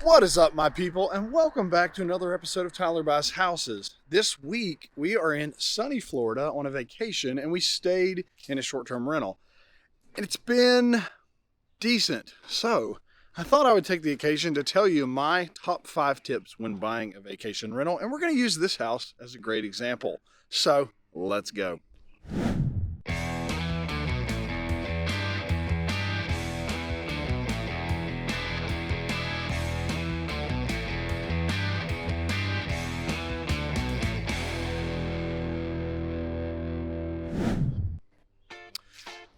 What is up, my people, and welcome back to another episode of Tyler Buys Houses. This week, we are in sunny Florida on a vacation, and we stayed in a short-term rental. And it's been decent. So, I thought I would take the occasion to tell you my top 5 tips when buying a vacation rental, and we're going to use this house as a great example. So, let's go.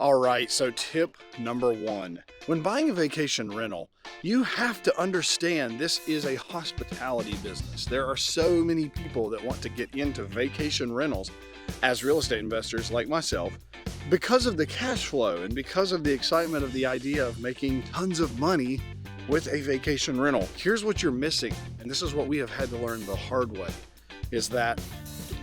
All right, so tip number 1. When buying a vacation rental, you have to understand this is a hospitality business. There are so many people that want to get into vacation rentals as real estate investors like myself because of the cash flow and because of the excitement of the idea of making tons of money with a vacation rental. Here's what you're missing, and this is what we have had to learn the hard way, is that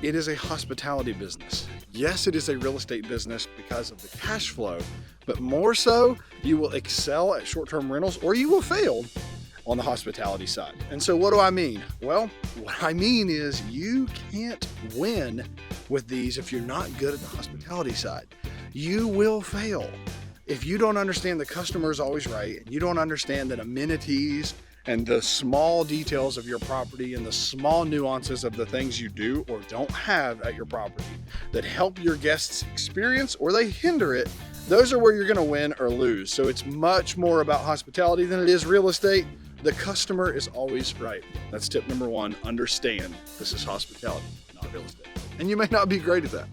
it is a hospitality business. Yes, it is a real estate business because of the cash flow, but more so, you will excel at short-term rentals or you will fail on the hospitality side. And so what do I mean? Well, what I mean is you can't win with these if you're not good at the hospitality side. You will fail. If you don't understand the customer is always right, and you don't understand that amenities and the small details of your property and the small nuances of the things you do or don't have at your property that help your guests experience or they hinder it, those are where you're going to win or lose. So it's much more about hospitality than it is real estate. The customer is always right. That's tip number 1. Understand this is hospitality, not real estate. And you may not be great at that.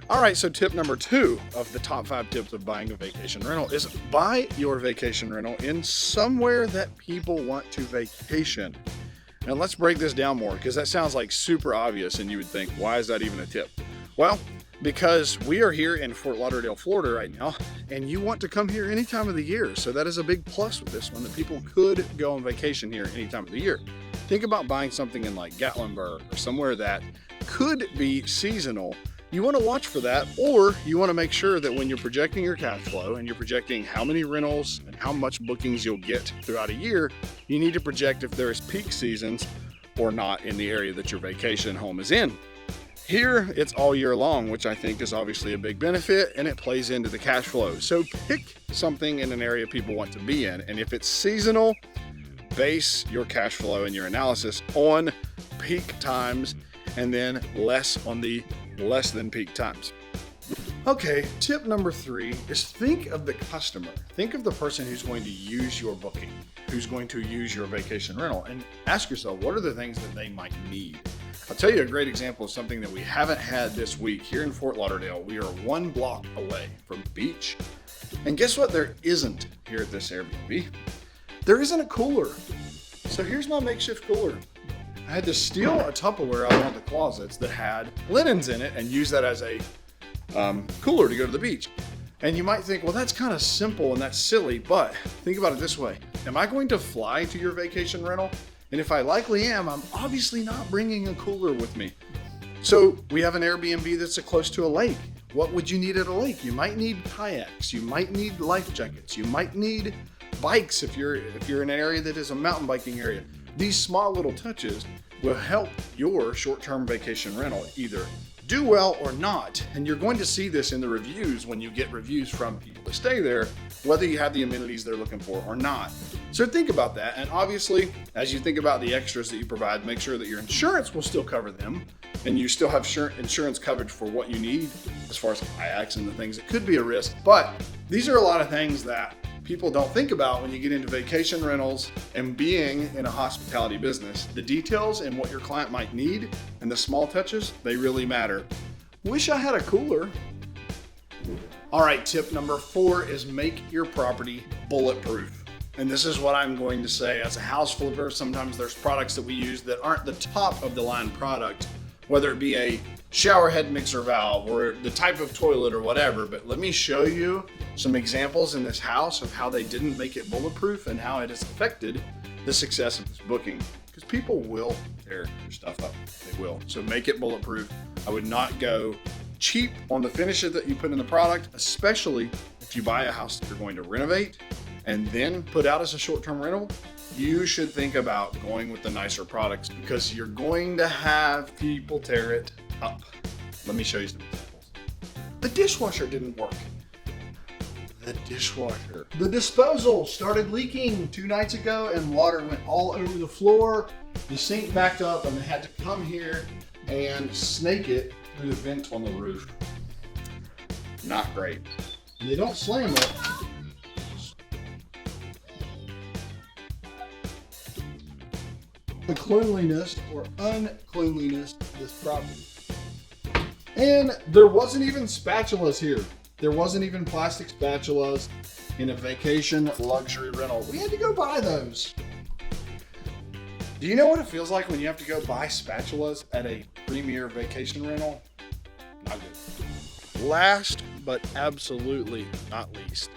All right, so tip number 2 of the top 5 tips of buying a vacation rental is buy your vacation rental in somewhere that people want to vacation. And let's break this down more because that sounds like super obvious and you would think, why is that even a tip? Well, because we are here in Fort Lauderdale, Florida right now, and you want to come here any time of the year. So that is a big plus with this one, that people could go on vacation here any time of the year. Think about buying something in like Gatlinburg or somewhere that could be seasonal. You want to watch for that, or you want to make sure that when you're projecting your cash flow and you're projecting how many rentals and how much bookings you'll get throughout a year, you need to project if there is peak seasons or not in the area that your vacation home is in. Here, it's all year long, which I think is obviously a big benefit, and it plays into the cash flow. So pick something in an area people want to be in, and if it's seasonal, base your cash flow and your analysis on peak times and then less on the less than peak times. Okay, tip number 3 is think of the customer. Think of the person who's going to use your booking, who's going to use your vacation rental, and ask yourself, what are the things that they might need? I'll tell you a great example of something that we haven't had this week here in Fort Lauderdale. We are 1 block away from the beach. And guess what there isn't here at this Airbnb? There isn't a cooler. So here's my makeshift cooler. I had to steal a Tupperware out of one of the closets that had linens in it and use that as a cooler to go to the beach. And you might think, well, that's kind of simple and that's silly, but think about it this way. Am I going to fly to your vacation rental? And if I likely am, I'm obviously not bringing a cooler with me. So we have an Airbnb that's close to a lake. What would you need at a lake? You might need kayaks. You might need life jackets. You might need bikes if you're in an area that is a mountain biking area. These small little touches will help your short-term vacation rental either do well or not. And you're going to see this in the reviews when you get reviews from people that stay there, whether you have the amenities they're looking for or not. So think about that. And obviously, as you think about the extras that you provide, make sure that your insurance will still cover them and you still have insurance coverage for what you need as far as kayaks and the things that could be a risk. But these are a lot of things that people don't think about when you get into vacation rentals and being in a hospitality business. The details and what your client might need and the small touches, they really matter. Wish I had a cooler. All right, tip number 4 is make your property bulletproof. And this is what I'm going to say. As a house flipper, sometimes there's products that we use that aren't the top of the line product, whether it be a shower head mixer valve or the type of toilet or whatever. But let me show you some examples in this house of how they didn't make it bulletproof and how it has affected the success of this booking. Because people will tear your stuff up. They will. So make it bulletproof. I would not go cheap on the finishes that you put in the product, especially if you buy a house that you're going to renovate and then put out as a short-term rental, you should think about going with the nicer products because you're going to have people tear it up. Let me show you some examples. The dishwasher didn't work. The disposal started leaking 2 nights ago and water went all over the floor. The sink backed up and they had to come here and snake it through the vent on the roof. Not great. And they don't slam it. The cleanliness or uncleanliness of this property. And there wasn't even spatulas here. There wasn't even plastic spatulas in a vacation luxury rental. We had to go buy those. Do you know what it feels like when you have to go buy spatulas at a premier vacation rental? Not good. Last, but absolutely not least,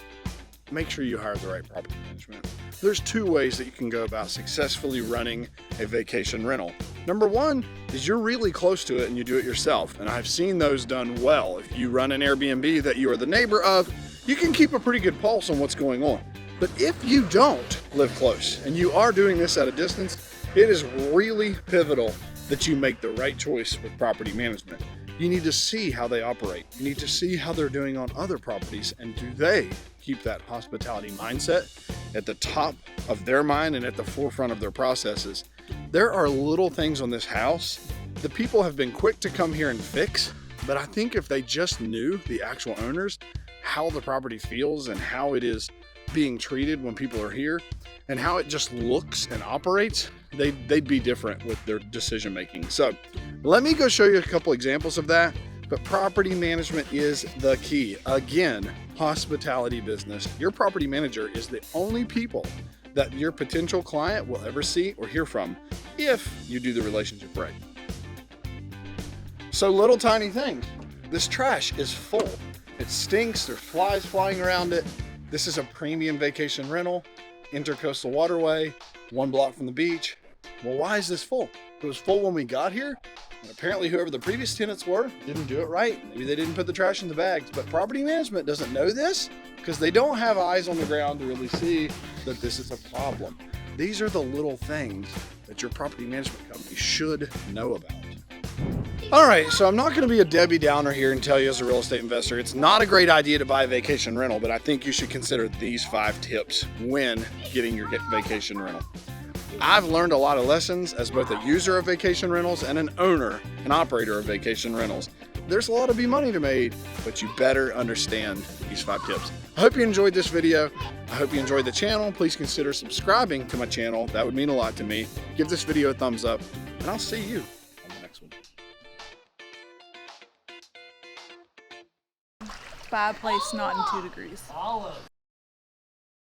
make sure you hire the right property management. There's 2 ways that you can go about successfully running a vacation rental. Number 1 is you're really close to it and you do it yourself. And I've seen those done well. If you run an Airbnb that you are the neighbor of, you can keep a pretty good pulse on what's going on. But if you don't live close and you are doing this at a distance, it is really pivotal that you make the right choice with property management. You need to see how they operate. You need to see how they're doing on other properties, and do they keep that hospitality mindset at the top of their mind and at the forefront of their processes. There are little things on this house the people have been quick to come here and fix, but I think if they just knew, the actual owners, how the property feels and how it is being treated when people are here and how it just looks and operates, they'd be different with their decision making. So let me go show you a couple examples of that. But property management is the key. Again, hospitality business. Your property manager is the only people that your potential client will ever see or hear from if you do the relationship right. So little tiny things. This trash is full. It stinks. There's flies flying around it. This is a premium vacation rental, intercoastal waterway, 1 block from the beach. Well, why is this full? It was full when we got here. And apparently whoever the previous tenants were didn't do it right. Maybe they didn't put the trash in the bags, but property management doesn't know this because they don't have eyes on the ground to really see that this is a problem. These are the little things that your property management company should know about. All right, so I'm not going to be a Debbie Downer here and tell you as a real estate investor, it's not a great idea to buy a vacation rental, but I think you should consider these 5 tips when getting your vacation rental. I've learned a lot of lessons as both a user of vacation rentals and an owner and operator of vacation rentals. There's a lot of money to be made, but you better understand these 5 tips. I hope you enjoyed this video. I hope you enjoyed the channel. Please consider subscribing to my channel. That would mean a lot to me. Give this video a thumbs up, and I'll see you on the next one. Bad place, not in 2 degrees.